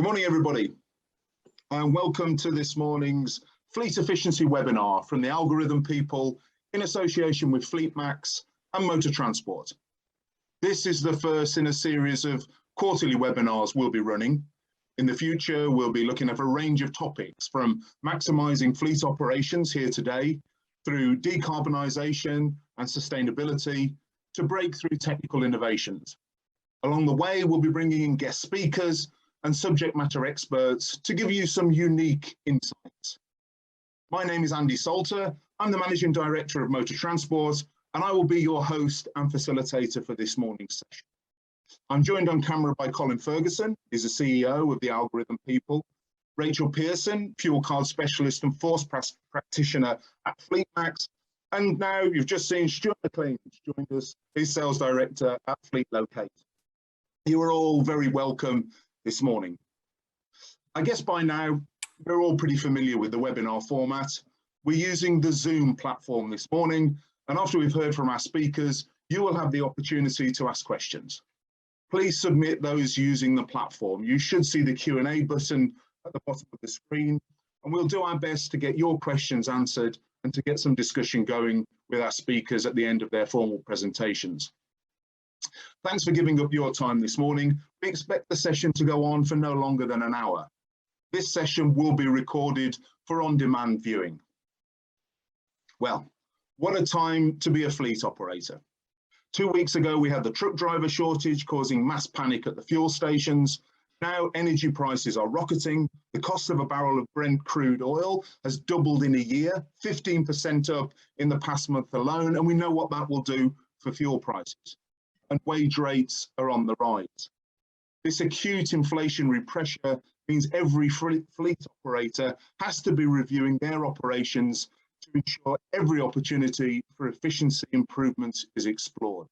Good morning, everybody, and welcome to this morning's Fleet Efficiency webinar from the Algorithm people in association with FleetMax and Motor Transport. This is the first in a series of quarterly webinars we'll be running. In the future, we'll be looking at a range of topics from maximising fleet operations here today, through decarbonisation and sustainability, to breakthrough technical innovations. Along the way, we'll be bringing in guest speakers and subject matter experts to give you some unique insights. My name is Andy Salter. I'm the Managing Director of Motor Transport, and I will be your host and facilitator for this morning's session. I'm joined on camera by Colin Ferguson, who's the CEO of the Algorithm people, Rachel Pearson, fuel card specialist and force practitioner at FleetMax, and now you've just seen Stuart McLean joined us, his sales director at Fleet Locate. You are all very welcome this morning. I guess by now, we're all pretty familiar with the webinar format. We're using the Zoom platform this morning, and after we've heard from our speakers, you will have the opportunity to ask questions. Please submit those using the platform. You should see the Q&A button at the bottom of the screen, and we'll do our best to get your questions answered and to get some discussion going with our speakers at the end of their formal presentations. Thanks for giving up your time this morning. We expect the session to go on for no longer than an hour. This session will be recorded for on-demand viewing. Well, what a time to be a fleet operator. 2 weeks ago, we had the truck driver shortage causing mass panic at the fuel stations. Now energy prices are rocketing. The cost of a barrel of Brent crude oil has doubled in a year, 15% up in the past month alone, and we know what that will do for fuel prices. And wage rates are on the rise. This acute inflationary pressure means every fleet operator has to be reviewing their operations to ensure every opportunity for efficiency improvements is explored.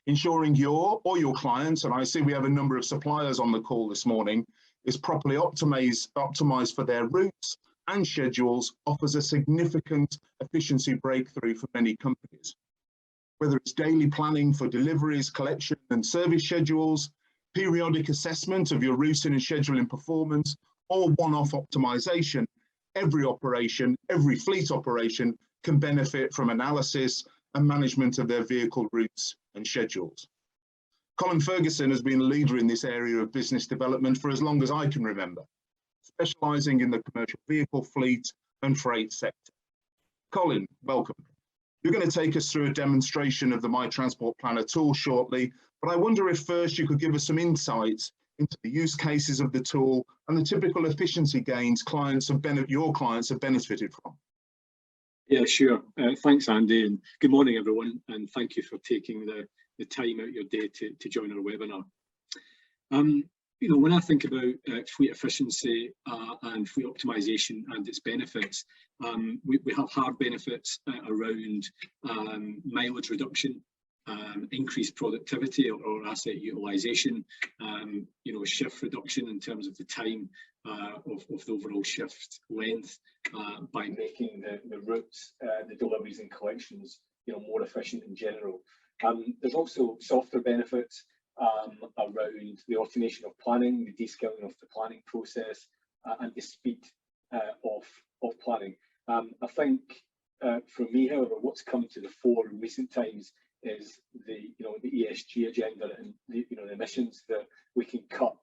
Ensuring your or your clients, and I see we have a number of suppliers on the call this morning, is properly optimized for their routes and schedules offers a significant efficiency breakthrough for many companies. Whether it's daily planning for deliveries, collection and service schedules, periodic assessment of your routing and scheduling performance, or one-off optimization, every operation, every fleet operation can benefit from analysis and management of their vehicle routes and schedules. Colin Ferguson has been a leader in this area of business development for as long as I can remember, specializing in the commercial vehicle fleet and freight sector. Colin, welcome. You're going to take us through a demonstration of the My Transport Planner tool shortly, but I wonder if first you could give us some insights into the use cases of the tool and the typical efficiency gains your clients have benefited from. Yeah, sure. Thanks, Andy, and good morning, everyone, and thank you for taking the time out of your day to join our webinar. When I think about fleet efficiency and fleet optimization and its benefits, we have hard benefits around mileage reduction, increased productivity or asset utilization, shift reduction in terms of the time of the overall shift length by making the routes, the deliveries and collections, more efficient in general. There's also softer benefits around the automation of planning, the descaling of the planning process, and the speed of planning. I think for me, however, what's come to the fore in recent times is the ESG agenda and the emissions that we can cut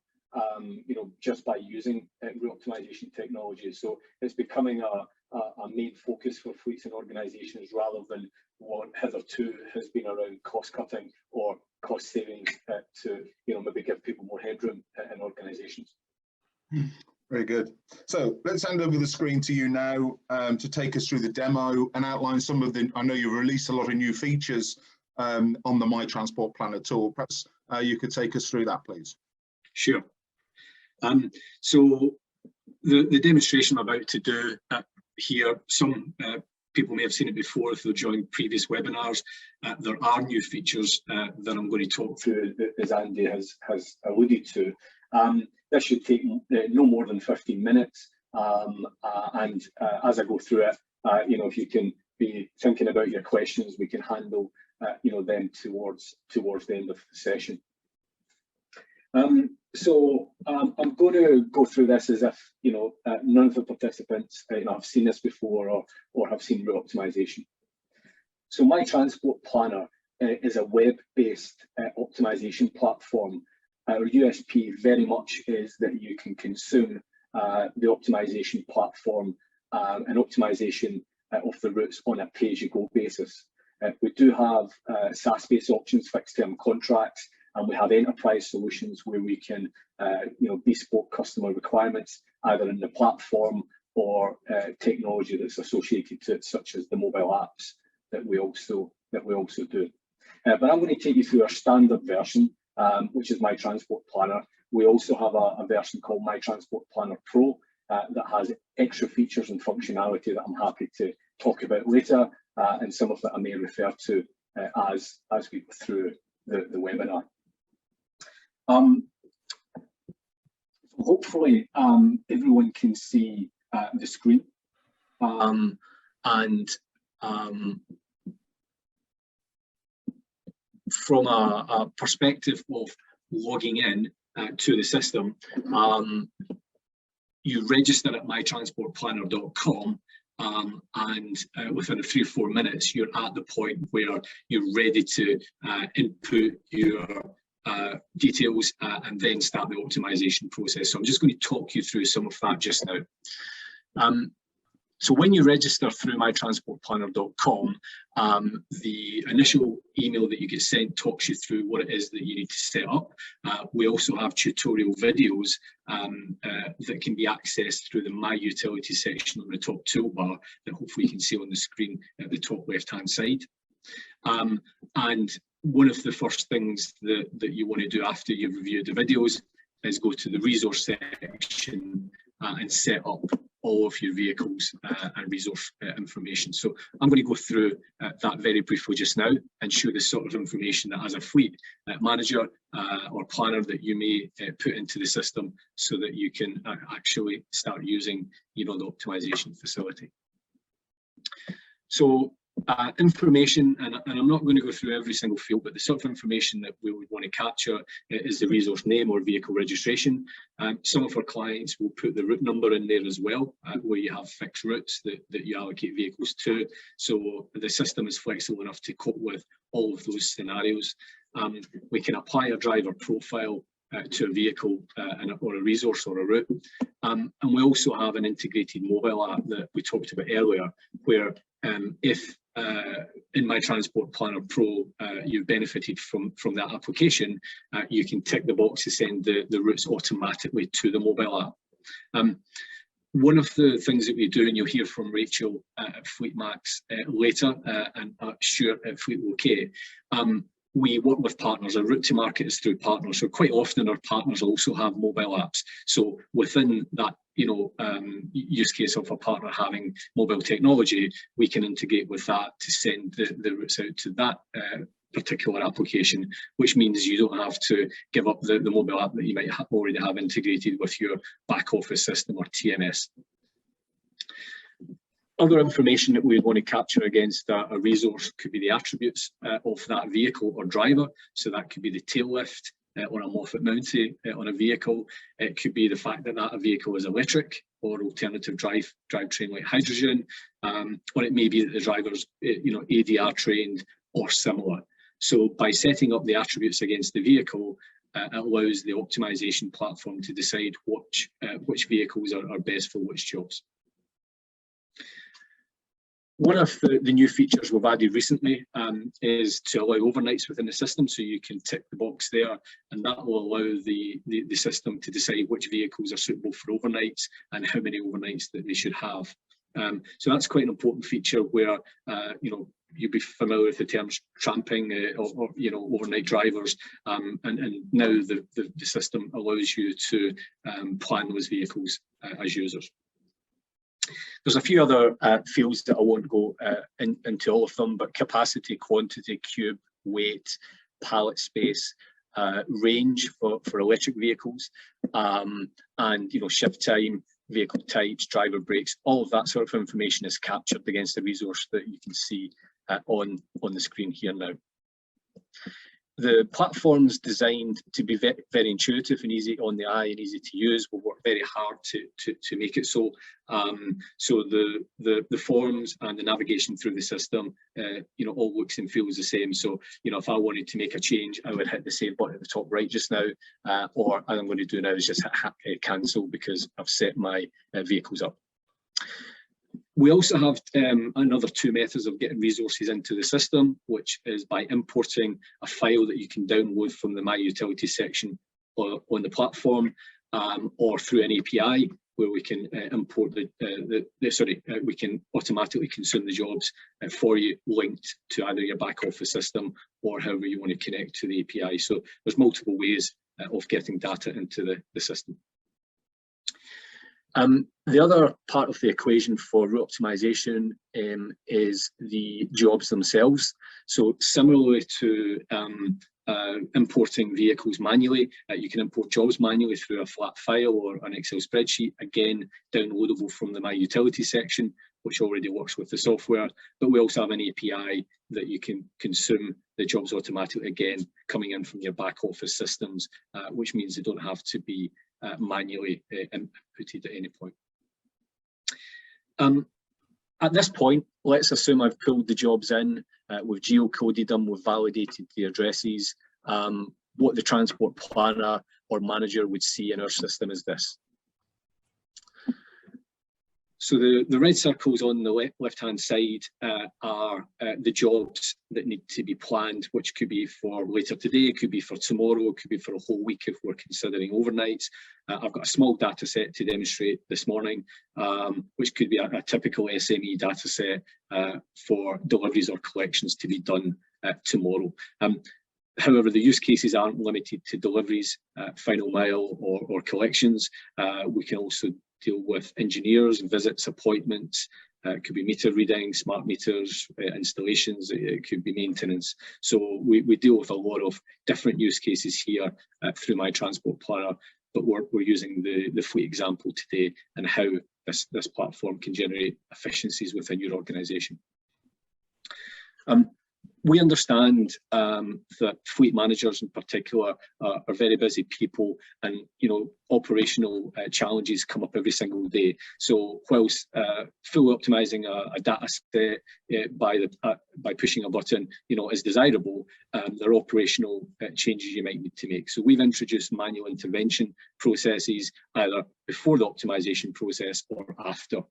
just by using route optimization technology. So it's becoming a main focus for fleets and organisations rather than what hitherto has been around cost cutting or cost savings to maybe give people more headroom in organisations. Very good. So let's hand over the screen to you now to take us through the demo and outline some of the, I know you've released a lot of new features on the My Transport Planner tool. Perhaps you could take us through that, please. Sure. So the demonstration I'm about to do here, some people may have seen it before if they've joined previous webinars. There are new features that I'm going to talk through, as Andy has alluded to. This should take no more than 15 minutes. And as I go through it, if you can be thinking about your questions, we can handle them towards the end of the session. So I'm going to go through this as if, you know, none of the participants have seen this before or have seen route optimization. So My Transport Planner is a web-based optimization platform. Our USP very much is that you can consume the optimization platform and optimization of the routes on a pay-as-you-go basis. We do have SaaS-based options, fixed-term contracts, and we have enterprise solutions where we can, bespoke customer requirements either in the platform or technology that's associated to it, such as the mobile apps that we also do. But I'm going to take you through our standard version, which is My Transport Planner. We also have a version called My Transport Planner Pro that has extra features and functionality that I'm happy to talk about later, and some of that I may refer to as we go through the webinar. Hopefully everyone can see the screen, and from a perspective of logging in to the system, you register at mytransportplanner.com, and within 3 or 4 minutes you're at the point where you're ready to input your details and then start the optimization process. So I'm just going to talk you through some of that just now. So when you register through mytransportplanner.com, the initial email that you get sent talks you through what it is that you need to set up. We also have tutorial videos that can be accessed through the My Utilities section on the top toolbar that hopefully you can see on the screen at the top left-hand side. And one of the first things that you want to do after you've reviewed the videos is go to the resource section and set up all of your vehicles and resource information. So I'm going to go through that very briefly just now and show the sort of information that as a fleet manager or planner that you may put into the system so that you can actually start using, the optimization facility. So information, and I'm not going to go through every single field, but the sort of information that we would want to capture is the resource name or vehicle registration. Some of our clients will put the route number in there as well, where you have fixed routes that you allocate vehicles to. So the system is flexible enough to cope with all of those scenarios. We can apply a driver profile to a vehicle or a resource or a route. And we also have an integrated mobile app that we talked about earlier, where if in My Transport Planner Pro you've benefited from that application, you can tick the box to send the routes automatically to the mobile app. One of the things that we do, and you'll hear from Rachel at FleetMax later, and Stuart at Fleet OK, we work with partners. Our route to market is through partners. So quite often our partners also have mobile apps. So within that, use case of a partner having mobile technology, we can integrate with that to send the routes out to that particular application, which means you don't have to give up the mobile app that you might already have integrated with your back office system or TMS. Other information that we want to capture against a resource could be the attributes of that vehicle or driver. So that could be the tail lift or a Moffat mountie on a vehicle. It could be the fact that that vehicle is electric or alternative drivetrain like hydrogen, or it may be that the driver's ADR trained or similar. So by setting up the attributes against the vehicle, it allows the optimization platform to decide which vehicles are best for which jobs. One of the new features we've added recently is to allow overnights within the system. So you can tick the box there, and that will allow the system to decide which vehicles are suitable for overnights and how many overnights that they should have. So that's quite an important feature where, you'll be familiar with the terms tramping or overnight drivers, and now the system allows you to plan those vehicles as users. There's a few other fields that I won't go into all of them, but capacity, quantity, cube, weight, pallet space, range for electric vehicles, and shift time, vehicle types, driver brakes, all of that sort of information is captured against the resource that you can see on the screen here now. The platform's designed to be very intuitive and easy on the eye and easy to use. We'll work very hard to make it so. So the forms and the navigation through the system, all looks and feels the same. So, if I wanted to make a change, I would hit the save button at the top right just now, or all I'm going to do now is just hit cancel because I've set my vehicles up. We also have another two methods of getting resources into the system, which is by importing a file that you can download from the My Utilities section on the platform, or through an API where we can import we can automatically consume the jobs for you, linked to either your back office system or however you want to connect to the API. So there's multiple ways of getting data into the system. The other part of the equation for route optimization is the jobs themselves. So similarly to importing vehicles manually, you can import jobs manually through a flat file or an Excel spreadsheet, again downloadable from the My Utilities section, which already works with the software. But we also have an API that you can consume the jobs automatically, again coming in from your back office systems, which means they don't have to be manually inputted at any point. At this point, let's assume I've pulled the jobs in, we've geocoded them, we've validated the addresses. What the transport planner or manager would see in our system is this. So the red circles on the left-hand side are the jobs that need to be planned, which could be for later today, it could be for tomorrow, it could be for a whole week if we're considering overnights. I've got a small data set to demonstrate this morning, which could be a typical SME data set for deliveries or collections to be done tomorrow. However, the use cases aren't limited to deliveries, final mile or collections. We can also deal with engineers, visits, appointments. It could be meter reading, smart meters, installations, it could be maintenance. So we deal with a lot of different use cases here through My Transport Planner, but we're using the fleet example today and how this platform can generate efficiencies within your organisation. We understand that fleet managers in particular are very busy people, and operational challenges come up every single day. So whilst fully optimizing a data set by pushing a button is desirable, there are operational changes you might need to make. So we've introduced manual intervention processes either before the optimization process or after.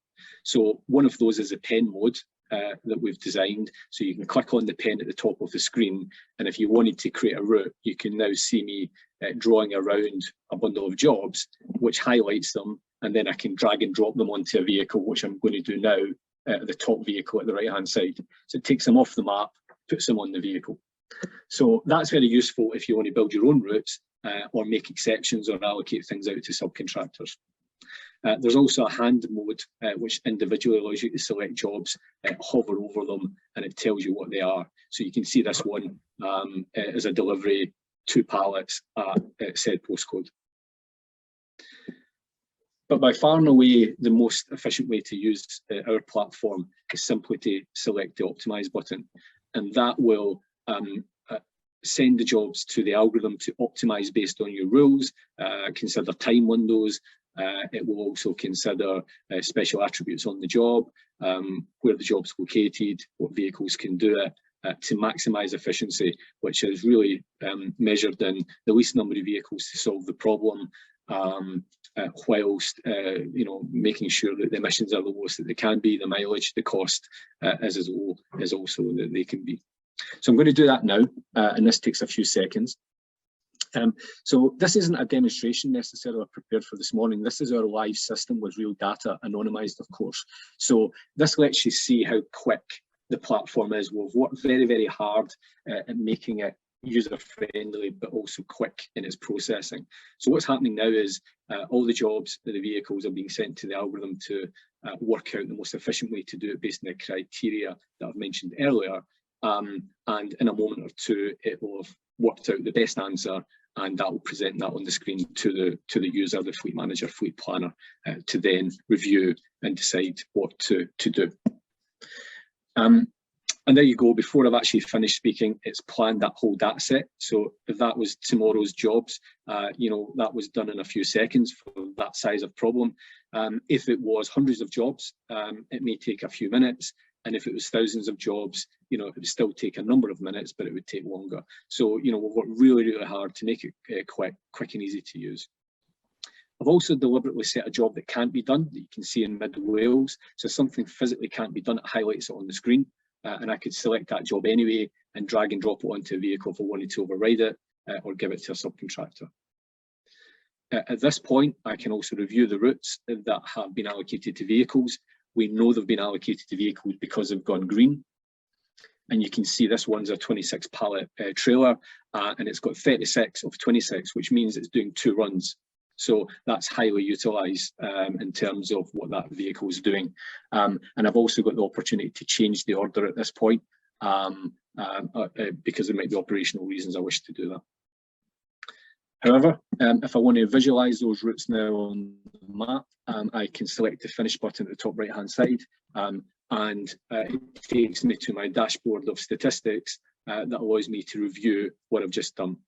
So one of those is a pen mode that we've designed. So you can click on the pen at the top of the screen, and if you wanted to create a route, you can now see me drawing around a bundle of jobs, which highlights them, and then I can drag and drop them onto a vehicle, which I'm going to do now at the top vehicle at the right hand side. So it takes them off the map, puts them on the vehicle. So that's very useful if you want to build your own routes or make exceptions or allocate things out to subcontractors. There's also a hand mode, which individually allows you to select jobs, hover over them, and it tells you what they are. So you can see this one is a delivery, 2 pallets at said postcode. But by far and away, the most efficient way to use our platform is simply to select the optimize button, and that will send the jobs to the algorithm to optimize based on your rules, consider time windows. It will also consider special attributes on the job, where the job's located, what vehicles can do it, to maximise efficiency, which is really measured in the least number of vehicles to solve the problem, whilst making sure that the emissions are the lowest that they can be, the mileage, the cost is as low as also that they can be. So I'm going to do that now, and this takes a few seconds. So this isn't a demonstration necessarily prepared for this morning. This is our live system with real data, anonymised of course. So this lets you see how quick the platform is. We've worked very, very hard at making it user-friendly, but also quick in its processing. So what's happening now is all the jobs, the vehicles are being sent to the algorithm to work out the most efficient way to do it based on the criteria that I've mentioned earlier. And in a moment or two, it will have worked out the best answer, and that will present that on the screen to the user, the fleet manager, fleet planner, to then review and decide what to do. And there you go, before I've actually finished speaking, it's planned that whole data set. So if that was tomorrow's jobs, you know, that was done in a few seconds for that size of problem. If it was hundreds of jobs, it may take a few minutes. And if it was thousands of jobs, you know, it would still take a number of minutes, but it would take longer. So, you know, we've worked really, really hard to make it quick and easy to use. I've also deliberately set a job that can't be done, that you can see in Mid Wales. So something physically can't be done, it highlights it on the screen. And I could select that job anyway and drag and drop it onto a vehicle if I wanted to override it or give it to a subcontractor. At this point, I can also review the routes that have been allocated to vehicles. We know they've been allocated to vehicles because they've gone green. And you can see this one's a 26 pallet trailer and it's got 36 of 26, which means it's doing 2 runs. So that's highly utilised in terms of what that vehicle is doing. And I've also got the opportunity to change the order at this point because there might be operational reasons I wish to do that. However, if I want to visualise those routes now on the map, I can select the finish button at the top right hand side and it takes me to my dashboard of statistics that allows me to review what I've just done.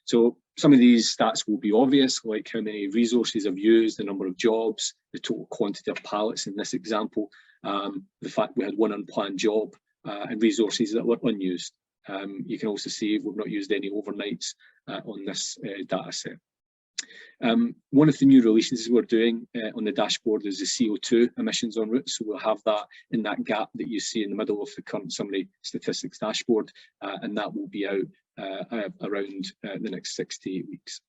So some of these stats will be obvious, like how many resources I've used, the number of jobs, the total quantity of pallets in this example, the fact we had 1 unplanned job and resources that were unused. You can also see we've not used any overnights on this data set. One of the new releases we're doing on the dashboard is the CO2 emissions on routes. So we'll have that in that gap that you see in the middle of the current summary statistics dashboard, and that will be out around the next 6 to 8 weeks.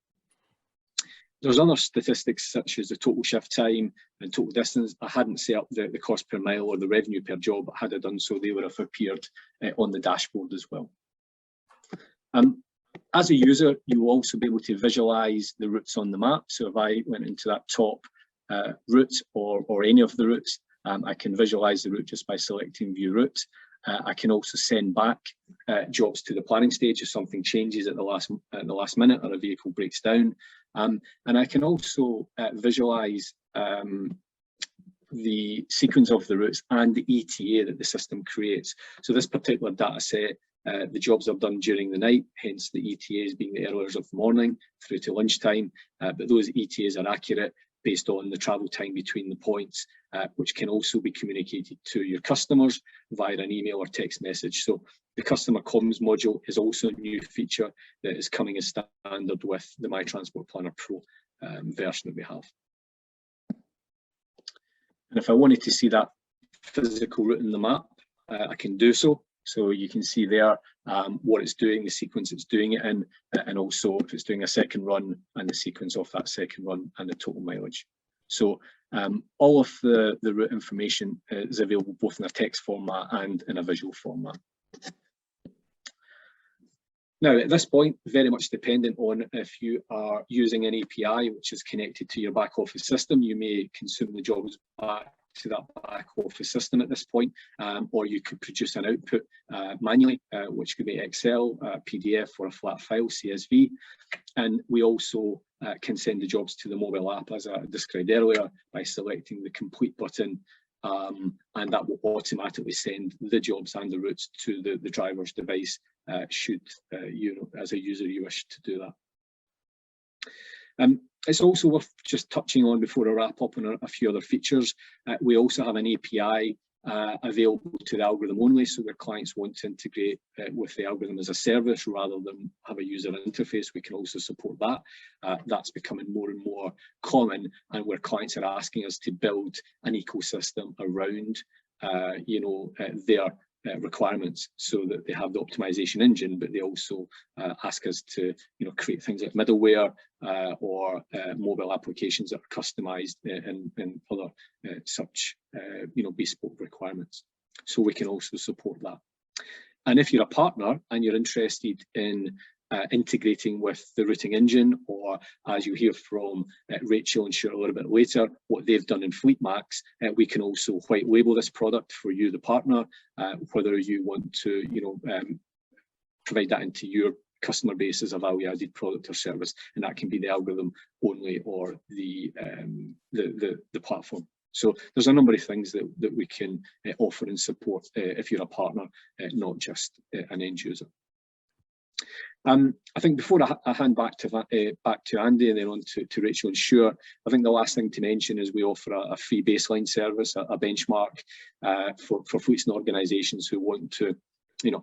There's other statistics such as the total shift time and total distance. I hadn't set up the cost per mile or the revenue per job, but had I done so, they would have appeared on the dashboard as well. As a user, you will also be able to visualize the routes on the map. So if I went into that top route or any of the routes, I can visualize the route just by selecting view route. I can also send back jobs to the planning stage if something changes at the last minute or a vehicle breaks down. And I can also visualize the sequence of the routes and the ETA that the system creates. So this particular data set, the jobs I've done during the night, hence the ETAs being the early hours of the morning through to lunchtime, but those ETAs are accurate based on the travel time between the points, which can also be communicated to your customers via an email or text message. So the customer comms module is also a new feature that is coming as standard with the My Transport Planner Pro version that we have. And if I wanted to see that physical route in the map, I can do so. So you can see there what it's doing, the sequence it's doing it in, and also if it's doing a second run and the sequence of that second run and the total mileage. So all of the route information is available both in a text format and in a visual format. Now, at this point, very much dependent on if you are using an API which is connected to your back office system, you may consume the jobs back to that back office system at this point, or you could produce an output manually, which could be Excel, PDF, or a flat file, CSV. And we also can send the jobs to the mobile app, as I described earlier, by selecting the complete button, and that will automatically send the jobs and the routes to the driver's device, should you, as a user, you wish to do that. It's also worth just touching on, before I wrap up, on a few other features. We also have an API available to the algorithm only, so where clients want to integrate with the algorithm as a service rather than have a user interface, we can also support that. That's becoming more and more common, and where clients are asking us to build an ecosystem around their requirements, so that they have the optimization engine, but they also ask us to create things like middleware or mobile applications that are customized in other such bespoke requirements. So we can also support that. And if you're a partner and you're interested in integrating with the routing engine, or as you hear from Rachel and share a little bit later, what they've done in FleetMax, we can also white label this product for you, the partner, whether you want to provide that into your customer base as a value-added product or service, and that can be the algorithm only or the platform. So there's a number of things that we can offer and support if you're a partner, not just an end user. I think before I hand back to Andy and then on to Rachel and Stuart, I think the last thing to mention is we offer a free baseline service, a benchmark for fleets and organisations who want to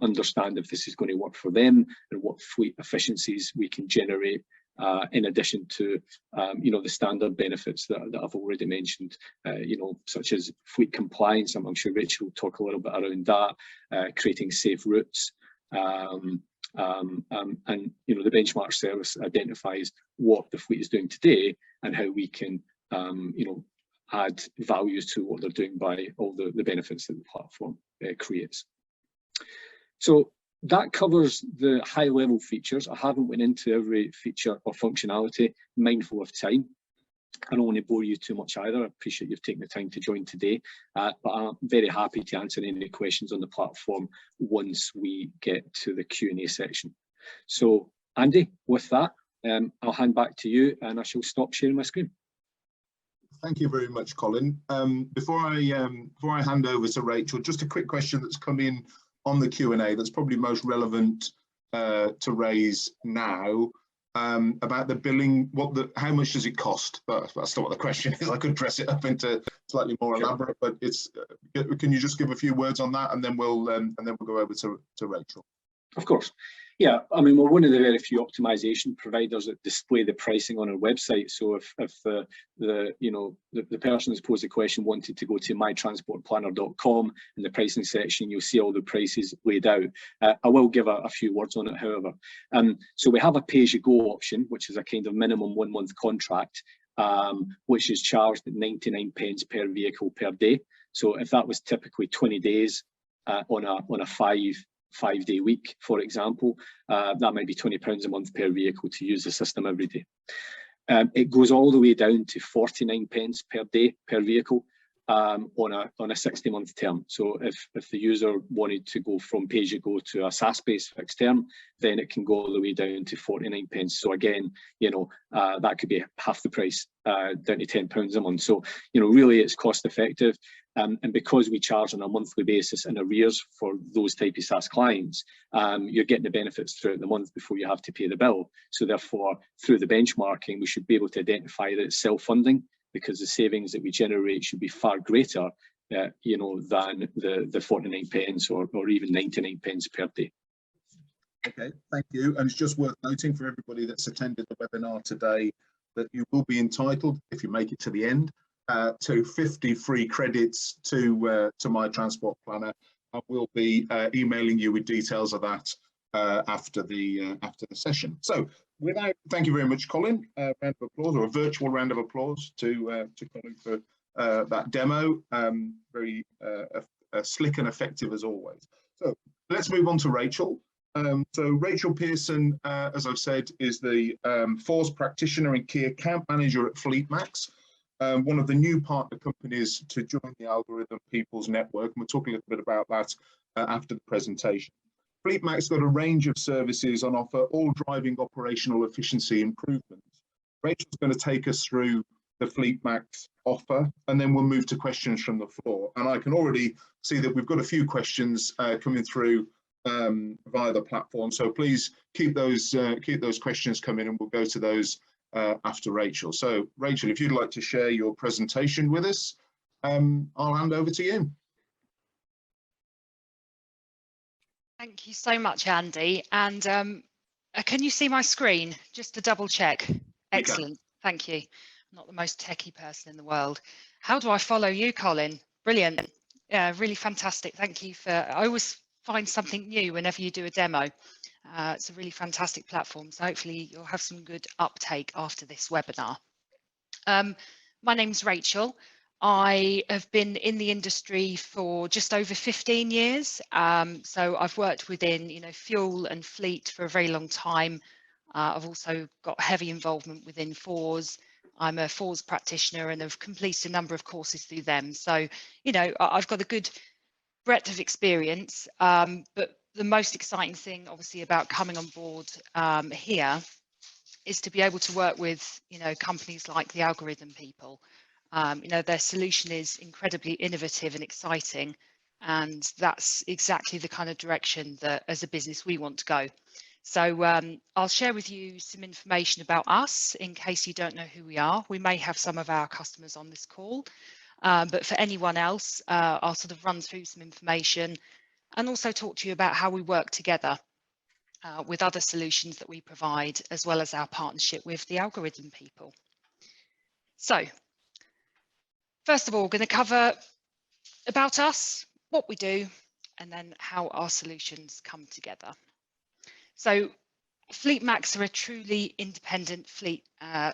understand if this is going to work for them and what fleet efficiencies we can generate in addition to the standard benefits that I've already mentioned, such as fleet compliance. I'm sure Rachel will talk a little bit around that, creating safe routes. And the benchmark service identifies what the fleet is doing today and how we can add values to what they're doing by all the benefits that the platform creates. So that covers the high level features. I haven't went into every feature or functionality, mindful of time. I don't want to bore you too much either. I appreciate you've taken the time to join today, but I'm very happy to answer any questions on the platform once we get to the Q&A section. So Andy, with that, I'll hand back to you and I shall stop sharing my screen. Thank you very much, Colin. Before I hand over to Rachel, just a quick question that's come in on the Q&A that's probably most relevant to raise now. About the billing, how much does it cost? That's not what the question is. I could dress it up into slightly more elaborate, but it's. Can you just give a few words on that, and then we'll go over to Rachel. Of course. Yeah, I mean, we're one of the very few optimization providers that display the pricing on our website. So if the person who's posed the question wanted to go to mytransportplanner.com in the pricing section, you'll see all the prices laid out. I will give a few words on it, however. So we have a pay-as-you-go option, which is a kind of minimum 1 month contract, which is charged at 99 pence per vehicle per day. So if that was typically 20 days on a five-day week, for example, that might be £20 a month per vehicle to use the system every day. It goes all the way down to 49 pence per day per vehicle on a 60-month term. So if the user wanted to go from pay-as-you-go to a SaaS-based fixed term, then it can go all the way down to 49 pence. So again, that could be half the price, down to £10 a month. So really it's cost effective. And because we charge on a monthly basis in arrears for those type of SaaS clients, you're getting the benefits throughout the month before you have to pay the bill. So therefore, through the benchmarking, we should be able to identify that it's self-funding, because the savings that we generate should be far greater, than the 49 pence or even 99 pence per day. Okay, thank you. And it's just worth noting for everybody that's attended the webinar today that you will be entitled, if you make it to the end, to 50 free credits to My Transport Planner. I will be emailing you with details of that after the session. So thank you very much, Colin. A round of applause, or a virtual round of applause to Colin for that demo. Very slick and effective as always. So let's move on to Rachel. So Rachel Pearson, as I've said, is the FORS practitioner and key account manager at FleetMax. One of the new partner companies to join the Algorithm People's Network, and we'll talk a little bit about that after the presentation. FleetMax got a range of services on offer, all driving operational efficiency improvements. Rachel's going to take us through the FleetMax offer, and then we'll move to questions from the floor. And I can already see that we've got a few questions coming through via the platform, so please keep those questions coming, and we'll go to those after Rachel. So Rachel, if you'd like to share your presentation with us, I'll hand over to you. Thank you so much, Andy. And can you see my screen? Just to double check. Excellent. Thank you. I'm not the most techie person in the world. How do I follow you, Colin? Brilliant. Yeah, really fantastic. Thank you I always find something new whenever you do a demo. It's a really fantastic platform, so hopefully you'll have some good uptake after this webinar. My name's Rachel. I have been in the industry for just over 15 years. So I've worked within, fuel and fleet for a very long time. I've also got heavy involvement within FORS. I'm a FORS practitioner and have completed a number of courses through them. So, I've got a good breadth of experience, but the most exciting thing obviously about coming on board here is to be able to work with companies like the Algorithm People, You know, their solution is incredibly innovative and exciting, and that's exactly the kind of direction that as a business we want to go. So I'll share with you some information about us in case you don't know who we are. We may have some of our customers on this call, but for anyone else, I'll sort of run through some information and also talk to you about how we work together with other solutions that we provide, as well as our partnership with the algorithm people. So first of all, we're going to cover about us, what we do, and then how our solutions come together. So FleetMax are a truly independent fleet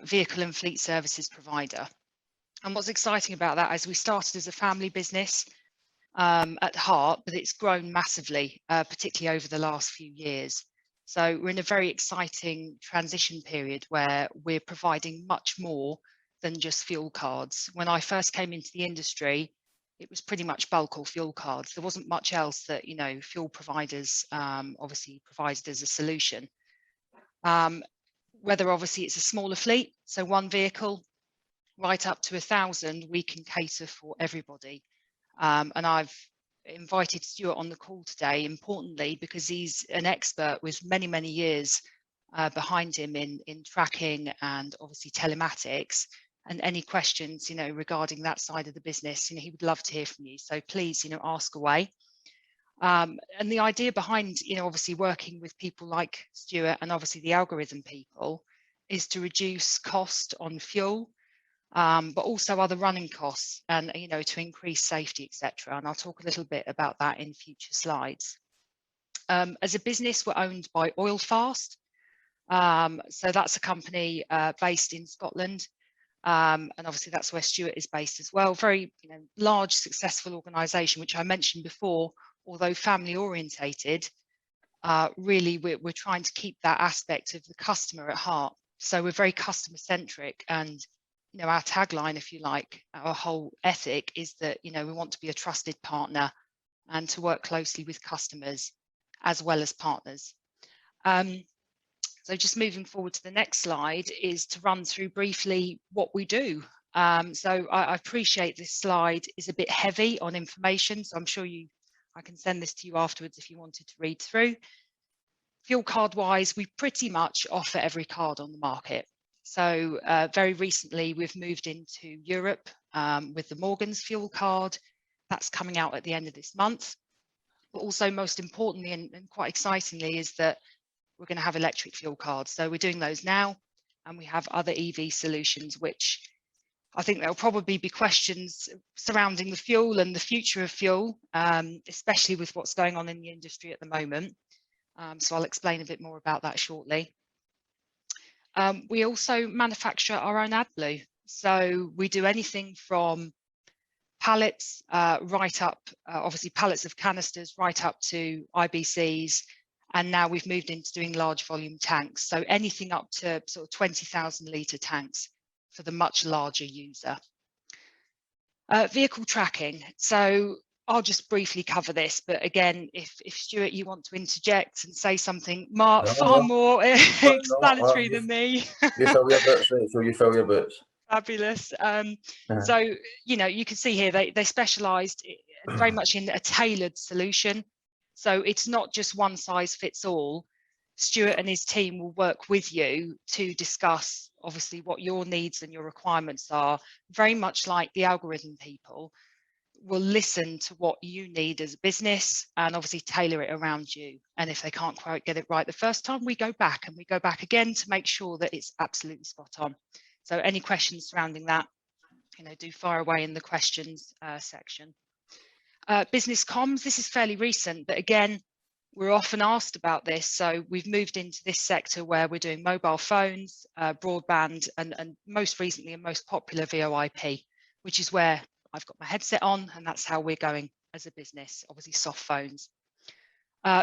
vehicle and fleet services provider. And what's exciting about that is we started as a family business at heart, but it's grown massively, particularly over the last few years. So we're in a very exciting transition period where we're providing much more than just fuel cards. When I first came into the industry, it was pretty much bulk or fuel cards. There wasn't much else that, you know, fuel providers obviously provided as a solution. Whether obviously it's a smaller fleet, so one vehicle, right up to 1,000, we can cater for everybody. And I've invited Stuart on the call today, importantly, because he's an expert with many, many years behind him in tracking and obviously telematics. And any questions, you know, regarding that side of the business, you know, he would love to hear from you. So please, you know, ask away. And the idea behind, you know, obviously working with people like Stuart and obviously the algorithm people is to reduce cost on fuel, but also other running costs, and, you know, to increase safety, etc. And I'll talk a little bit about that in future slides. As a business, we're owned by Oilfast. So that's a company based in Scotland. And obviously that's where Stuart is based as well. Very, you know, large, successful organisation, which I mentioned before, although family orientated, really we're trying to keep that aspect of the customer at heart. So we're very customer centric, and, you know, our tagline, if you like, our whole ethic is that, you know, we want to be a trusted partner and to work closely with customers as well as partners. So just moving forward to the next slide is to run through briefly what we do. So I appreciate this slide is a bit heavy on information, so I'm sure I can send this to you afterwards if you wanted to read through. Fuel card wise, we pretty much offer every card on the market. So very recently we've moved into Europe with the Morgan's fuel card. That's coming out at the end of this month. But also most importantly and quite excitingly is that we're going to have electric fuel cards. So we're doing those now, and we have other EV solutions, which I think there'll probably be questions surrounding the fuel and the future of fuel, especially with what's going on in the industry at the moment. So I'll explain a bit more about that shortly. We also manufacture our own AdBlue. So we do anything from pallets right up, obviously pallets of canisters right up to IBCs. And now we've moved into doing large volume tanks. So anything up to sort of 20,000 litre tanks for the much larger user. Vehicle tracking. So I'll just briefly cover this, but again, if Stuart, you want to interject and say something far more explanatory than me. You fill your bits, Rachel, you fill your bits. Fabulous. So, you know, you can see here they specialised very much in a tailored solution. So it's not just one size fits all. Stuart and his team will work with you to discuss obviously what your needs and your requirements are, very much like the algorithm people will listen to what you need as a business and obviously tailor it around you. And if they can't quite get it right the first time, we go back and we go back again to make sure that it's absolutely spot on. So any questions surrounding that, you know, do fire away in the questions section. Business comms, this is fairly recent, but again, we're often asked about this. So we've moved into this sector where we're doing mobile phones, broadband, and most recently and most popular VoIP, which is where I've got my headset on, and that's how we're going as a business, obviously soft phones.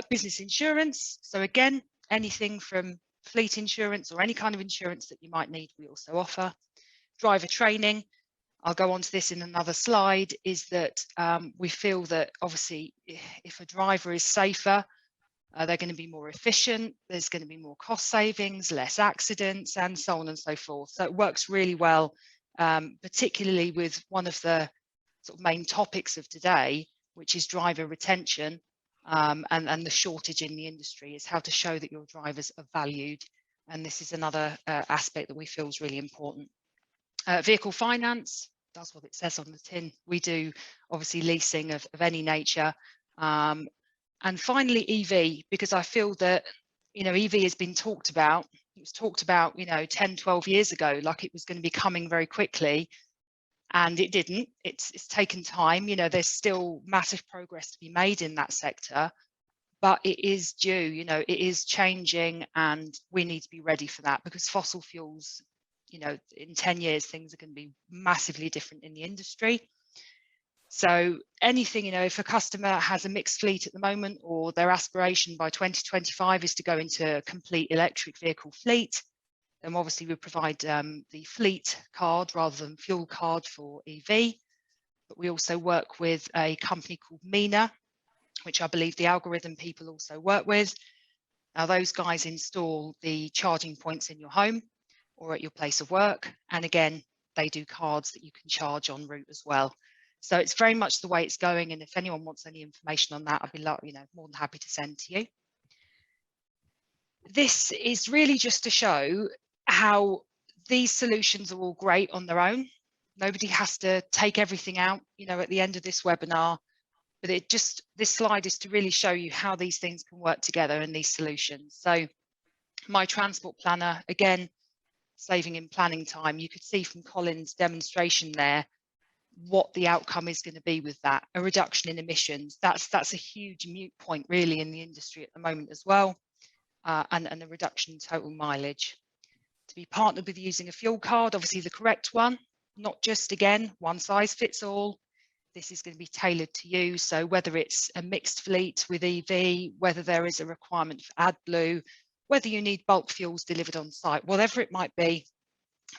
Business insurance. So again, anything from fleet insurance or any kind of insurance that you might need, we also offer. Driver training. I'll go on to this in another slide, is that we feel that obviously if a driver is safer, they're going to be more efficient, there's going to be more cost savings, less accidents, and so on and so forth. So it works really well particularly with one of the sort of main topics of today, which is driver retention, and the shortage in the industry, is how to show that your drivers are valued. And this is another aspect that we feel is really important. Vehicle finance, that's what it says on the tin. We do obviously leasing of any nature. And finally, EV, because I feel that, you know, EV has been talked about. It was talked about, you know, 10, 12 years ago, like it was going to be coming very quickly. And it didn't. It's taken time. You know, there's still massive progress to be made in that sector, but it is due. You know, it is changing, and we need to be ready for that, because fossil fuels, you know, in 10 years, things are going to be massively different in the industry. So anything, you know, if a customer has a mixed fleet at the moment, or their aspiration by 2025 is to go into a complete electric vehicle fleet, then obviously we provide the fleet card rather than fuel card for EV. But we also work with a company called Mina, which I believe the algorithm people also work with. Now those guys install the charging points in your home or at your place of work. And again, they do cards that you can charge en route as well. So it's very much the way it's going. And if anyone wants any information on that, I'd be, you know, more than happy to send to you. This is really just to show how these solutions are all great on their own. Nobody has to take everything out, you know, at the end of this webinar, but this slide is to really show you how these things can work together in these solutions. So my transport planner, again, saving in planning time. You could see from Colin's demonstration there what the outcome is going to be with that, a reduction in emissions. That's a huge moot point really in the industry at the moment as well, and a reduction in total mileage. To be partnered with using a fuel card, obviously the correct one, not just, again, one size fits all. This is going to be tailored to you. So whether it's a mixed fleet with EV, whether there is a requirement for AdBlue, whether you need bulk fuels delivered on site, whatever it might be,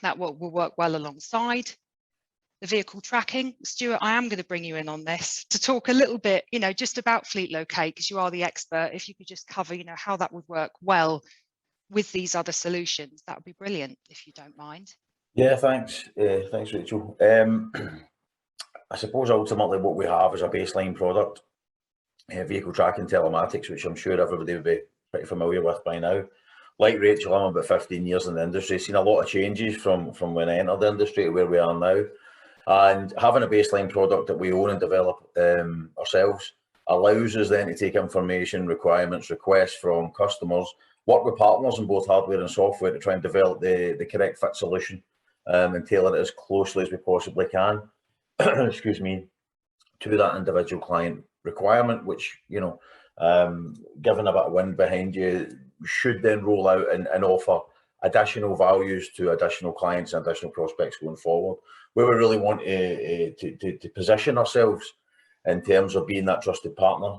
that will work well alongside. The vehicle tracking, Stuart, I am going to bring you in on this to talk a little bit, you know, just about Fleet Locate, because you are the expert. If you could just cover, you know, how that would work well with these other solutions, that would be brilliant, if you don't mind. Yeah, thanks. Thanks, Rachel. I suppose ultimately what we have is a baseline product, vehicle tracking telematics, which I'm sure everybody would be pretty familiar with by now. Like Rachel, I'm about 15 years in the industry, seen a lot of changes from when I entered the industry to where we are now. And having a baseline product that we own and develop ourselves allows us then to take information, requirements, requests from customers, work with partners in both hardware and software to try and develop the correct fit solution, and tailor it as closely as we possibly can, excuse me, to that individual client requirement, which, you know, given a bit of wind behind you, should then roll out and offer additional values to additional clients and additional prospects going forward. Where we really want to position ourselves in terms of being that trusted partner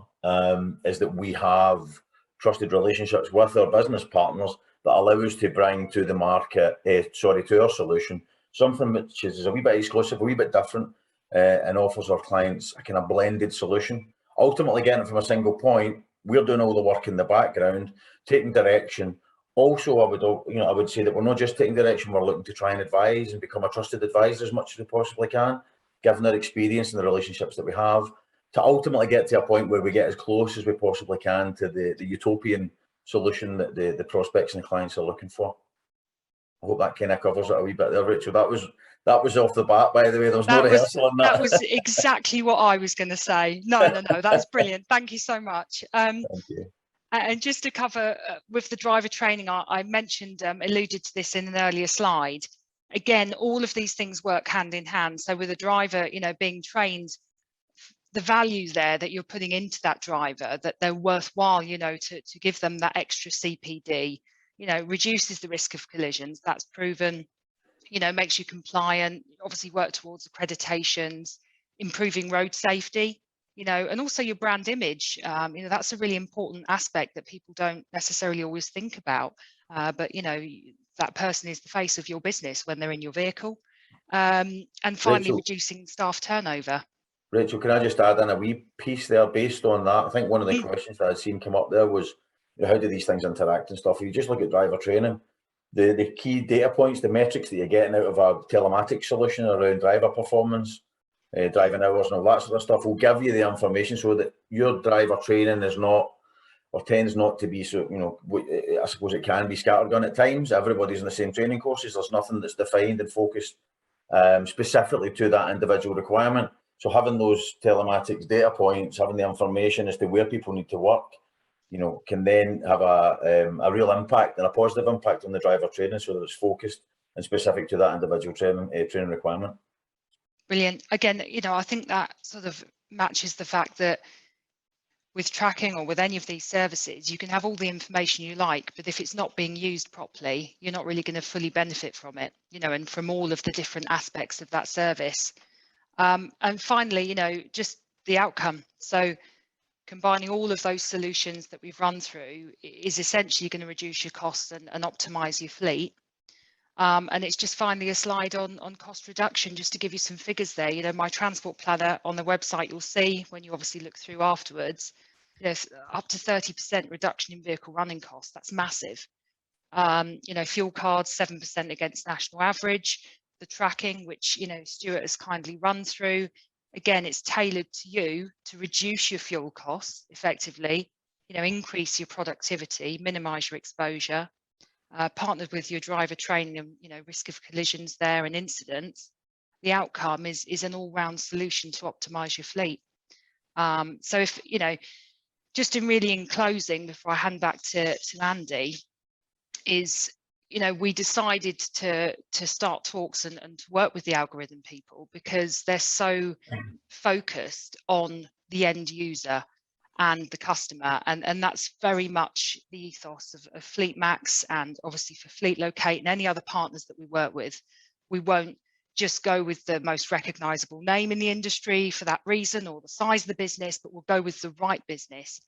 is that we have trusted relationships with our business partners that allow us to bring to the market, to our solution, something which is a wee bit exclusive, a wee bit different, and offers our clients a kind of blended solution. Ultimately, getting it from a single point, we're doing all the work in the background, taking direction. Also, I would say that we're not just taking direction, we're looking to try and advise and become a trusted advisor as much as we possibly can, given our experience and the relationships that we have, to ultimately get to a point where we get as close as we possibly can to the utopian solution that the prospects and the clients are looking for. I hope that kind of covers it a wee bit there, Rachel. That was off the bat, by the way. There was no rehearsal on that. That was exactly what I was going to say. No, that's brilliant. Thank you so much. Thank you. And just to cover with the driver training, I mentioned, alluded to this in an earlier slide. Again, all of these things work hand in hand. So with a driver, you know, being trained, the value there that you're putting into that driver, that they're worthwhile, you know, to give them that extra CPD, you know, reduces the risk of collisions. That's proven, you know, makes you compliant, obviously work towards accreditations, improving road safety, you know, and also your brand image. You know, that's a really important aspect that people don't necessarily always think about. But, you know, that person is the face of your business when they're in your vehicle. And finally, Rachel, reducing staff turnover. Rachel, can I just add in a wee piece there based on that? I think one of the questions that I'd seen come up there was, you know, how do these things interact and stuff? If you just look at driver training, the key data points, the metrics that you're getting out of a telematics solution around driver performance, driving hours and all that sort of stuff will give you the information so that your driver training is not, or tends not to be, so, you know, I suppose it can be scattergun at times. Everybody's in the same training courses. There's nothing that's defined and focused specifically to that individual requirement. So having those telematics data points, having the information as to where people need to work, you know, can then have a real impact and a positive impact on the driver training, so that it's focused and specific to that individual training requirement. Brilliant. Again, you know, I think that sort of matches the fact that with tracking or with any of these services, you can have all the information you like, but if it's not being used properly, you're not really going to fully benefit from it, you know, and from all of the different aspects of that service. And finally, you know, just the outcome. So combining all of those solutions that we've run through is essentially going to reduce your costs and optimize your fleet. And it's just finally a slide on cost reduction, just to give you some figures there. You know, my transport planner on the website, you'll see when you obviously look through afterwards, there's up to 30% reduction in vehicle running costs. That's massive. You know, fuel cards, 7% against national average. The tracking, which, you know, Stuart has kindly run through. Again, it's tailored to you to reduce your fuel costs effectively, you know, increase your productivity, minimize your exposure. Partnered with your driver training and, you know, risk of collisions there and incidents, the outcome is an all-round solution to optimize your fleet. So if, you know, just in closing, before I hand back to Andy, is, you know, we decided to start talks and to work with the algorithm people because they're so focused on the end user and the customer, and that's very much the ethos of FleetMax, and obviously for Fleet Locate and any other partners that we work with. We won't just go with the most recognizable name in the industry for that reason or the size of the business, but we'll go with the right business.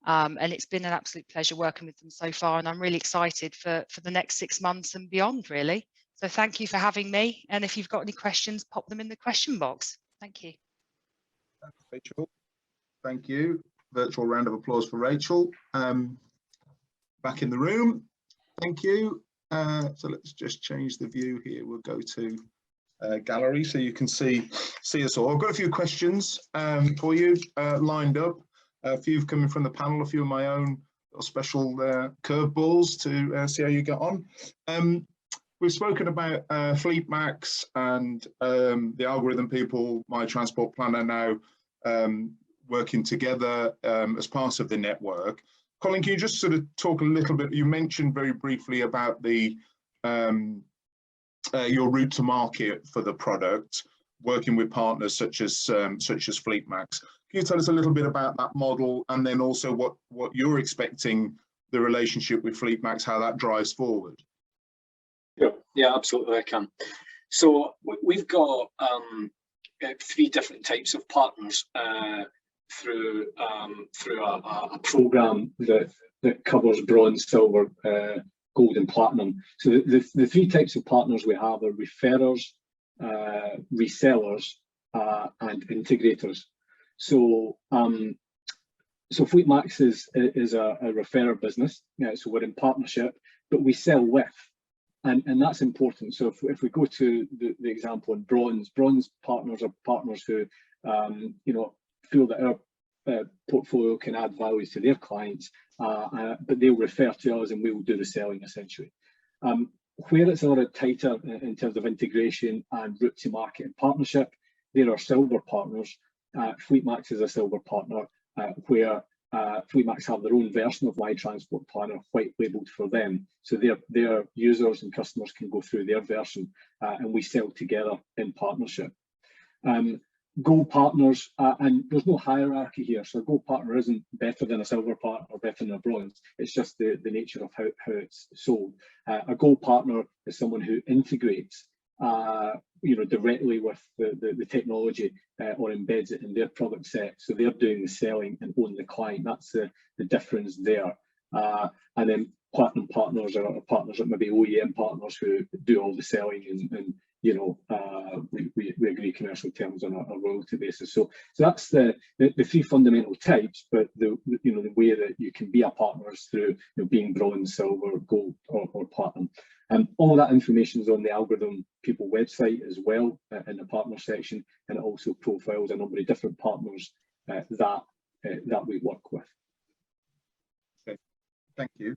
And it's been an absolute pleasure working with them so far, and I'm really excited for the next 6 months and beyond, really. So thank you for having me, and if you've got any questions, pop them in the question box. Thank you. Thanks, Rachel. Thank you. Virtual round of applause for Rachel. Back in the room. Thank you. So let's just change the view here. We'll go to gallery so you can see us all. I've got a few questions for you lined up. A few coming from the panel, a few of my own special curveballs to see how you get on. We've spoken about FleetMax and the algorithm people, my transport planner now working together as part of the network. Colin, can you just sort of talk a little bit? You mentioned very briefly about the your route to market for the product, working with partners such as FleetMax. Can you tell us a little bit about that model, and then also what you're expecting the relationship with FleetMax, how that drives forward? Yeah, absolutely, I can. So we've got 3 different types of partners through a program that covers bronze, silver, gold and platinum. So the 3 types of partners we have are referrers, resellers and integrators. So FleetMax is a referrer business, so we're in partnership, but we sell with, and that's important. So if we go to the example in bronze partners are partners who you know, feel that our portfolio can add value to their clients, but they'll refer to us and we will do the selling essentially. Where it's a little tighter in terms of integration and route to market and partnership, there are silver partners. FleetMax is a silver partner where FleetMax have their own version of My Transport Planner white labelled for them. So their users and customers can go through their version and we sell together in partnership. Gold partners, and there's no hierarchy here, so a gold partner isn't better than a silver partner or better than a bronze. It's just the nature of how it's sold. A gold partner is someone who integrates you know, directly with the technology or embeds it in their product set. So they're doing the selling and own the client. That's the difference there. And then platinum partners are partners that maybe OEM partners who do all the selling and you know, we agree commercial terms on a royalty basis. So that's the 3 fundamental types, but the way that you can be a partner is through, you know, being bronze, silver, gold, or platinum. All that information is on the Algorithm People website as well, in the partner section, and it also profiles a number of different partners that we work with. Okay, thank you.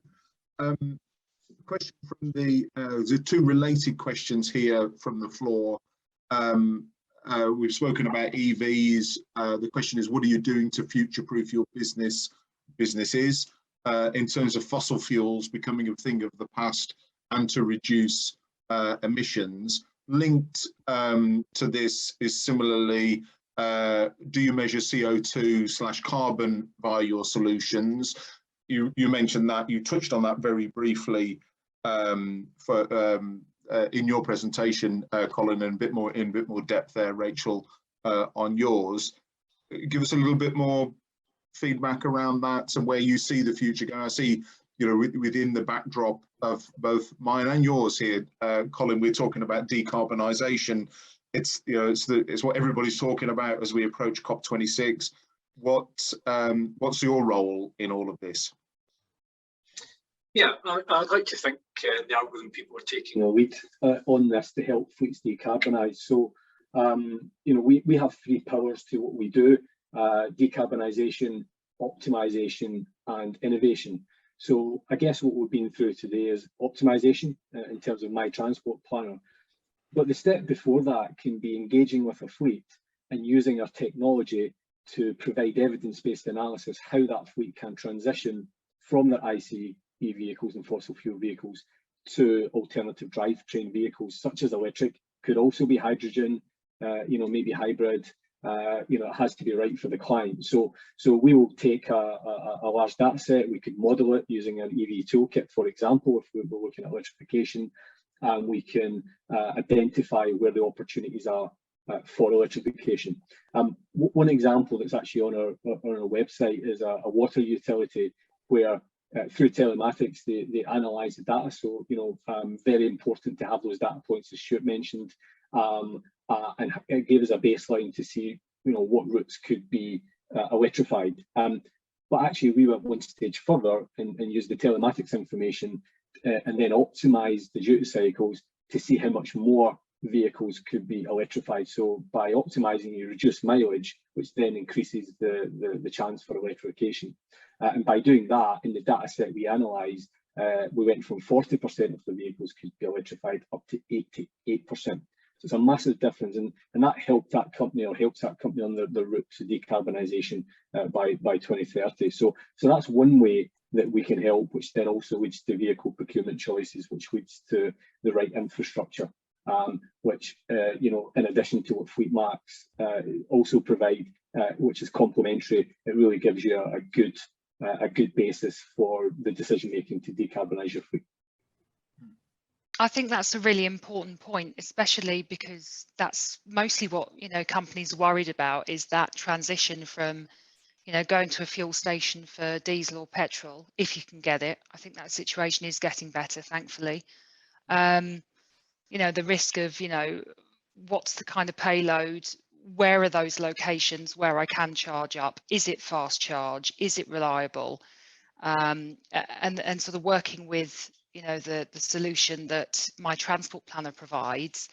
Question from the two related questions here from the floor. We've spoken about EVs. The question is, what are you doing to future-proof your businesses in terms of fossil fuels becoming a thing of the past and to reduce emissions? Linked to this is similarly, do you measure CO2/carbon via your solutions? You mentioned that, you touched on that very briefly in your presentation, Colin, and in a bit more depth there, Rachel, on yours. Give us a little bit more feedback around that and where you see the future going. I see, you know, within the backdrop of both mine and yours here, Colin, we're talking about decarbonisation. It's, you know, it's what everybody's talking about as we approach COP26. What's your role in all of this? Yeah, I'd like to think the Algorithm People are taking a lead on this to help fleets decarbonise. So, you know, we have three pillars to what we do: decarbonisation, optimisation, and innovation. So I guess what we've been through today is optimisation in terms of My Transport Planner. But the step before that can be engaging with a fleet and using our technology to provide evidence-based analysis how that fleet can transition from their ICE vehicles and fossil fuel vehicles to alternative drivetrain vehicles, such as electric, could also be hydrogen, you know, maybe hybrid. You know, it has to be right for the client. So we will take a large data set. We could model it using an EV toolkit, for example, if we were looking at electrification, and we can identify where the opportunities are for electrification. One example that's actually on our website is a water utility where through telematics they analyse the data. So, you know, very important to have those data points, as Stuart mentioned, and it gave us a baseline to see, you know, what routes could be electrified. But actually we went one stage further and used the telematics information and then optimised the duty cycles to see how much more vehicles could be electrified. So by optimising, you reduce mileage, which then increases the chance for electrification. And by doing that, in the data set we analysed, we went from 40% of the vehicles could be electrified up to 88%. So it's a massive difference, and that helped that company, or helps that company on the route to decarbonisation by 2030. So that's one way that we can help, which then also leads to vehicle procurement choices, which leads to the right infrastructure, which, you know, in addition to what Fleetmax also provide, which is complementary, it really gives you a good basis for the decision making to decarbonise your fleet. I think that's a really important point, especially because that's mostly what, you know, companies are worried about, is that transition from, you know, going to a fuel station for diesel or petrol, if you can get it. I think that situation is getting better, thankfully. You know, the risk of, you know, what's the kind of payload, where are those locations where I can charge up? Is it fast charge? Is it reliable? And sort of working with, you know, the solution that My Transport Planner provides,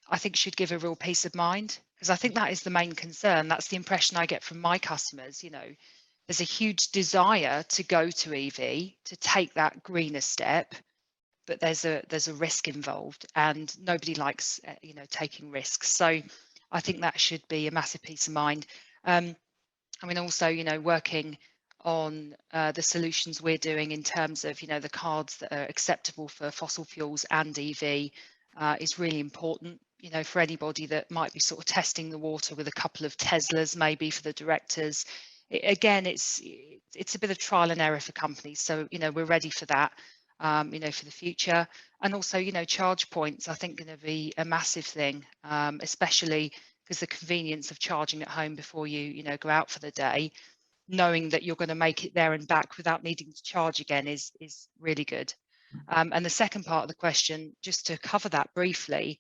I think should give a real peace of mind, because I think that is the main concern. That's the impression I get from my customers. You know, there's a huge desire to go to EV, to take that greener step, but there's a risk involved, and nobody likes, you know, taking risks. So I think that should be a massive peace of mind. I mean, also, you know, working on the solutions we're doing in terms of, you know, the cards that are acceptable for fossil fuels and EV is really important, you know, for anybody that might be sort of testing the water with a couple of Teslas, maybe for the directors. Again, it's a bit of trial and error for companies. So, you know, we're ready for that, you know, for the future. And also, you know, charge points, I think, going to be a massive thing, especially because the convenience of charging at home before you know, go out for the day, knowing that you're going to make it there and back without needing to charge again is really good. And the second part of the question, just to cover that briefly,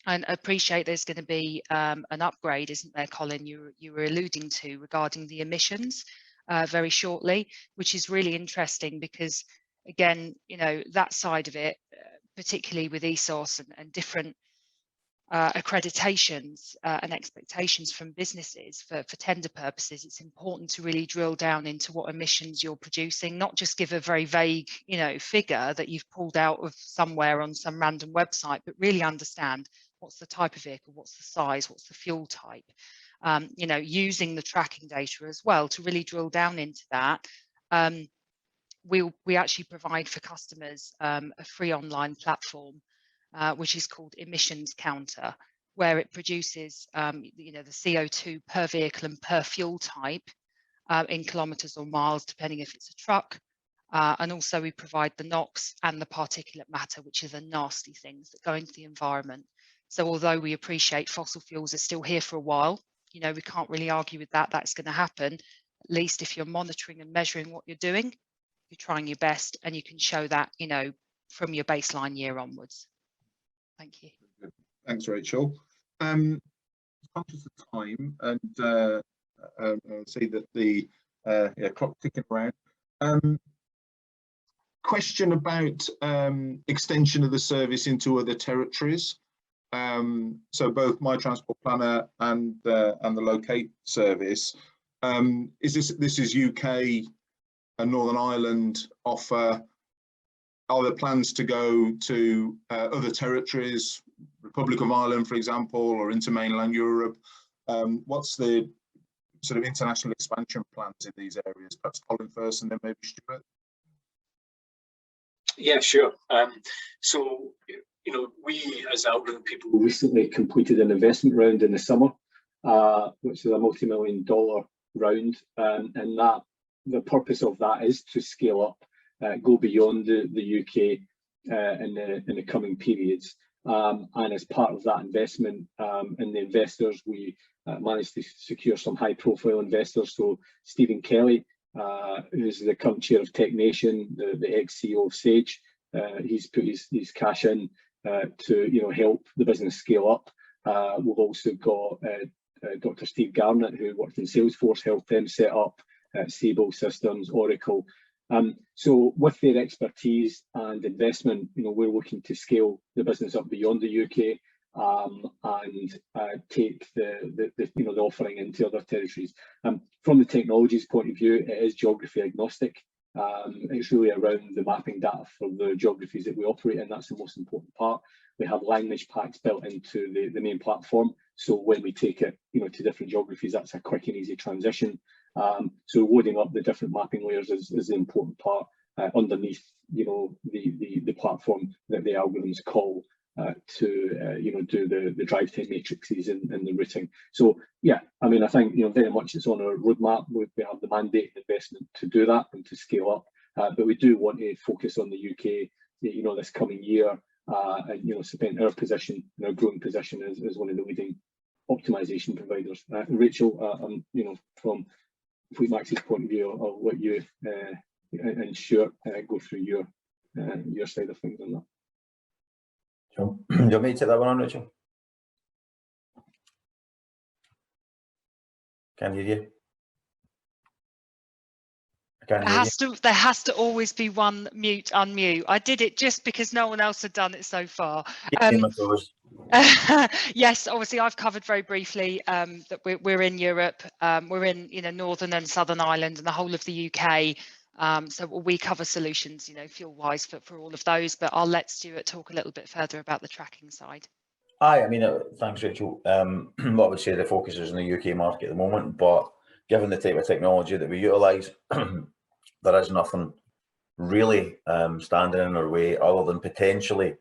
and I appreciate there's going to be an upgrade, isn't there, Colin, you were alluding to regarding the emissions very shortly, which is really interesting because, again, you know, that side of it, particularly with ESOS and different accreditations and expectations from businesses for tender purposes, it's important to really drill down into what emissions you're producing, not just give a very vague, figure that you've pulled out of somewhere on some random website, but really understand what's the type of vehicle, what's the size, what's the fuel type, using the tracking data as well to really drill down into that. We actually provide for customers a free online platform which is called Emissions Counter, where it produces the CO2 per vehicle and per fuel type in kilometres or miles, depending if it's a truck. And also we provide the NOx and the particulate matter, which are the nasty things that go into the environment. So although we appreciate fossil fuels are still here for a while, we can't really argue with that. That's going to happen. At least if you're monitoring and measuring what you're doing, you're trying your best, and you can show that, from your baseline year onwards. Thank you. Thanks, Rachel. Conscious of time, and see that the clock ticking around. Question about extension of the service into other territories. So both My Transport Planner and the Locate service. This is UK and Northern Ireland offer? Are there plans to go to other territories, Republic of Ireland, for example, or into mainland Europe? What's the sort of international expansion plans in these areas? Perhaps Colin first, and then maybe Stuart. Yeah, sure. So, we as algorithm people recently completed an investment round in the summer, which is a multi-million-dollar round, and that the purpose of that is to scale up. Go beyond the UK in the coming periods, and as part of that investment in the investors, we managed to secure some high-profile investors. So Stephen Kelly, who's the current chair of TechNation, the ex-CEO of Sage, he's put his cash in to help the business scale up. We've also got Dr. Steve Garnett, who worked in Salesforce, helped them set up Sable Systems, Oracle. So with their expertise and investment, we're looking to scale the business up beyond the UK and take the offering into other territories. From the technologies point of view, it is geography agnostic. It's really around the mapping data for the geographies that we operate in. That's the most important part. We have language packs built into the main platform, so when we take it to different geographies, that's a quick and easy transition. So loading up the different mapping layers is the important part underneath the platform that the algorithms call to do the drive time matrices and the routing. So yeah, I mean, I think very much it's on our roadmap. We have the mandate investment to do that and to scale up, but we do want to focus on the UK this coming year and cement our position, our growing position as one of the leading optimization providers. Rachel, from FleetMax's point of view, I'll let you and Stuart go through your side of things on that. Sure. Do you want me to take that one on, Rachel? Can't hear you. I can't hear you. There has to always be one mute, unmute. I did it just because no one else had done it so far. Yes, obviously I've covered very briefly that we're in Europe, we're in Northern and Southern Ireland and the whole of the UK. So we cover solutions, fuel wise for all of those, but I'll let Stuart talk a little bit further about the tracking side. Hi, I mean, thanks, Rachel. What I would say the focus is in the UK market at the moment, but given the type of technology that we utilise, there is nothing really standing in our way other than potentially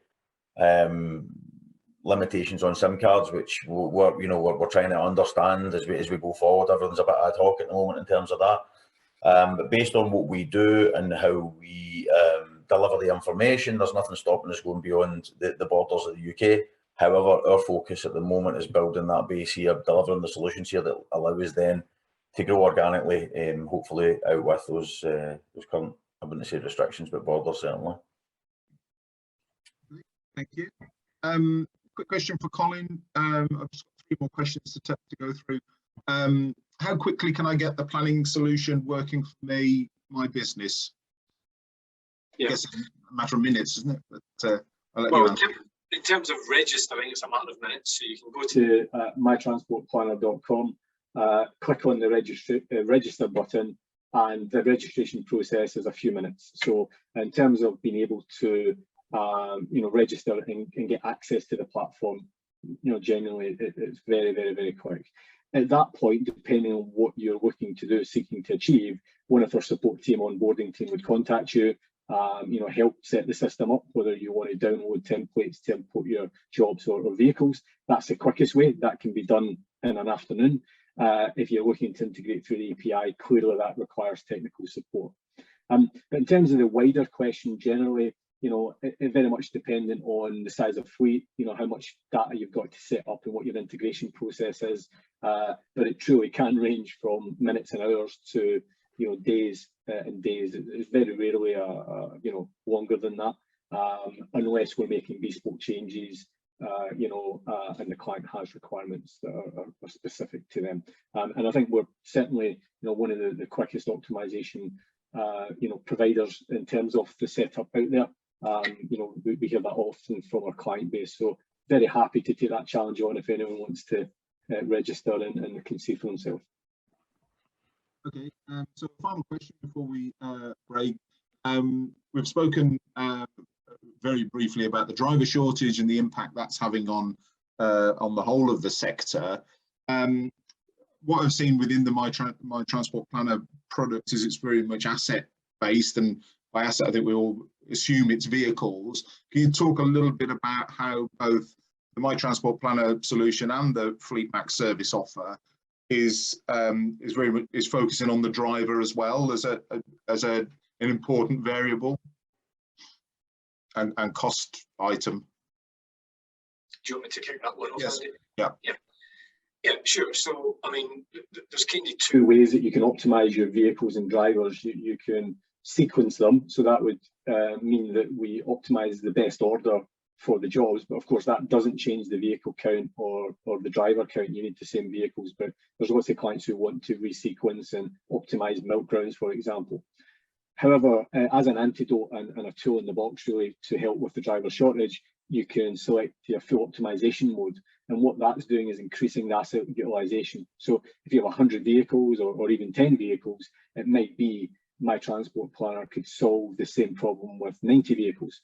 limitations on SIM cards, which we're trying to understand as we go forward. Everything's a bit ad hoc at the moment in terms of that. But based on what we do and how we deliver the information, there's nothing stopping us going beyond the borders of the UK. However, our focus at the moment is building that base here, delivering the solutions here that allow us then to grow organically, hopefully out with those current, I wouldn't say restrictions, but borders certainly. Thank you. Quick question for Colin. I've just got 3 more questions to go through. How quickly can I get the planning solution working for me, my business? Yeah. I guess it's a matter of minutes, isn't it? But I'll let Well, you answer. in terms of registering, it's a matter of minutes. So you can go to mytransportplanner.com, click on the register button, and the registration process is a few minutes. So in terms of being able to register and get access to the platform, genuinely it's very, very, very quick. At that point, depending on what you're looking to do, seeking to achieve, one of our support team, onboarding team would contact you, help set the system up, whether you want to download templates to import your jobs or vehicles. That's the quickest way. That can be done in an afternoon. If you're looking to integrate through the API, clearly that requires technical support. But in terms of the wider question, generally, it very much dependent on the size of fleet, how much data you've got to set up and what your integration process is. But it truly can range from minutes and hours to days and days. It's very rarely longer than that, unless we're making bespoke changes, and the client has requirements that are specific to them. And I think we're certainly one of the quickest optimization providers in terms of the setup out there. We hear that often from our client base, so very happy to take that challenge on if anyone wants to register and can see for themselves. Okay, so final question before we break. We've spoken very briefly about the driver shortage and the impact that's having on the whole of the sector. What I've seen within the My Transport Planner product is it's very much asset based, and by asset I think we all assume it's vehicles. Can you talk a little bit about how both the My Transport Planner solution and the FleetMax service offer is focusing on the driver as well as an important variable and cost item? Do you want me to kick that one off? Yes. Andy? Yeah, sure. So, I mean, there's kind of two ways that you can optimize your vehicles and drivers. You can sequence them, so that would mean that we optimize the best order for the jobs, but of course that doesn't change the vehicle count or the driver count. You need the same vehicles, but there's lots of clients who want to resequence and optimize milk grounds, for example. However, as an antidote and a tool in the box really to help with the driver shortage, you can select your full optimization mode, and what that's doing is increasing the asset utilization. So if you have 100 vehicles or even 10 vehicles, it might be My Transport Planner could solve the same problem with 90 vehicles.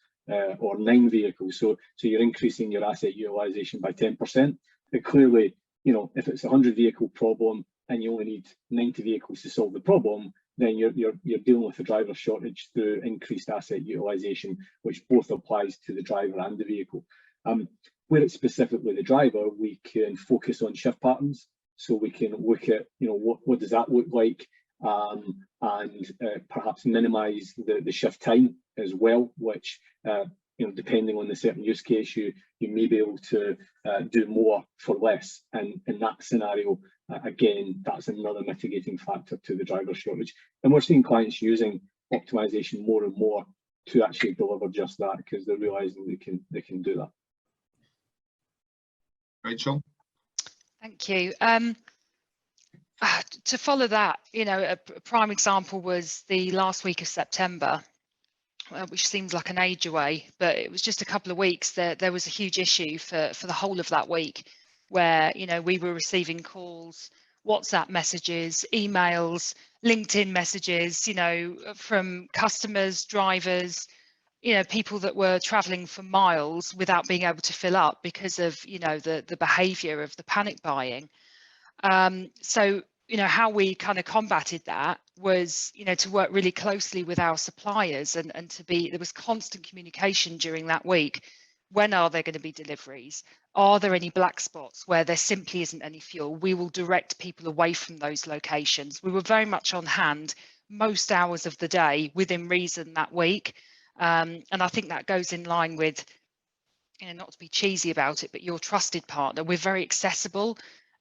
Or 9 vehicles, so you're increasing your asset utilization by 10%. But clearly, if it's a 100 vehicle problem and you only need 90 vehicles to solve the problem, then you're dealing with the driver shortage through increased asset utilization, which both applies to the driver and the vehicle. Where it's specifically the driver, we can focus on shift patterns, so we can look at what does that look like, and perhaps minimize the shift time as well, which depending on the certain use case, you may be able to do more for less, and in that scenario, again, that's another mitigating factor to the driver shortage. And we're seeing clients using optimization more and more to actually deliver just that, because they're realizing they can do that. Rachel? Thank you. To follow that, a prime example was the last week of September, which seems like an age away, but it was just a couple of weeks. There was a huge issue for the whole of that week, where we were receiving calls, WhatsApp messages, emails, LinkedIn messages, from customers, drivers, people that were traveling for miles without being able to fill up because of the behavior of the panic buying. So how we kind of combated that was to work really closely with our suppliers and there was constant communication during that week. When are there going to be deliveries? Are there any black spots where there simply isn't any fuel? We will direct people away from those locations. We were very much on hand most hours of the day within reason that week, and I think that goes in line with, not to be cheesy about it, but your trusted partner. We're very accessible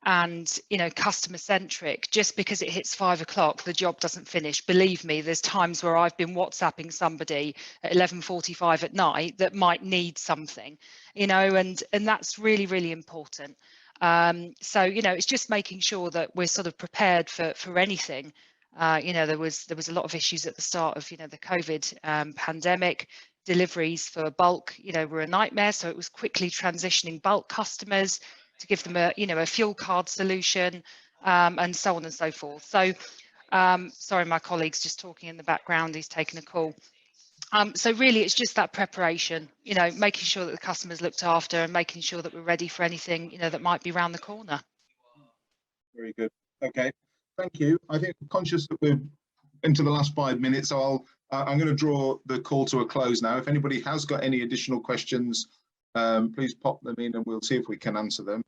and customer centric. Just because it hits 5 o'clock, the job doesn't finish. Believe me, there's times where I've been WhatsApping somebody at 11:45 at night that might need something, and that's really, really important. So it's just making sure that we're sort of prepared for anything. There was a lot of issues at the start of the COVID pandemic. deliveries for bulk, were a nightmare. So it was quickly transitioning bulk customers to give them a fuel card solution, and so on and so forth. So sorry, my colleague's just talking in the background, he's taken a call. So really it's just that preparation, making sure that the customer's looked after and making sure that we're ready for anything, that might be around the corner. Very good. Okay, thank you. I think I'm conscious that we're into the last 5 minutes, so I'm going to draw the call to a close now. If anybody has got any additional questions, please pop them in and we'll see if we can answer them.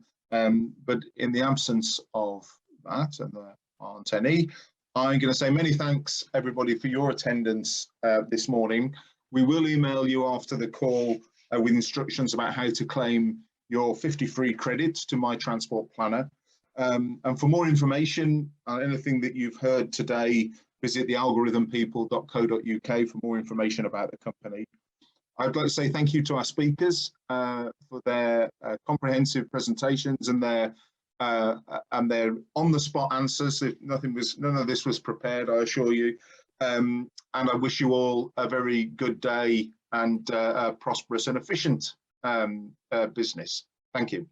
But in the absence of that, and there aren't any, I'm going to say many thanks, everybody, for your attendance this morning. We will email you after the call with instructions about how to claim your 50 free credits to My Transport Planner. And for more information on anything that you've heard today, visit thealgorithmpeople.co.uk for more information about the company. I'd like to say thank you to our speakers for their comprehensive presentations and their on-the-spot answers. None of this was prepared, I assure you. And I wish you all a very good day and a prosperous and efficient business. Thank you.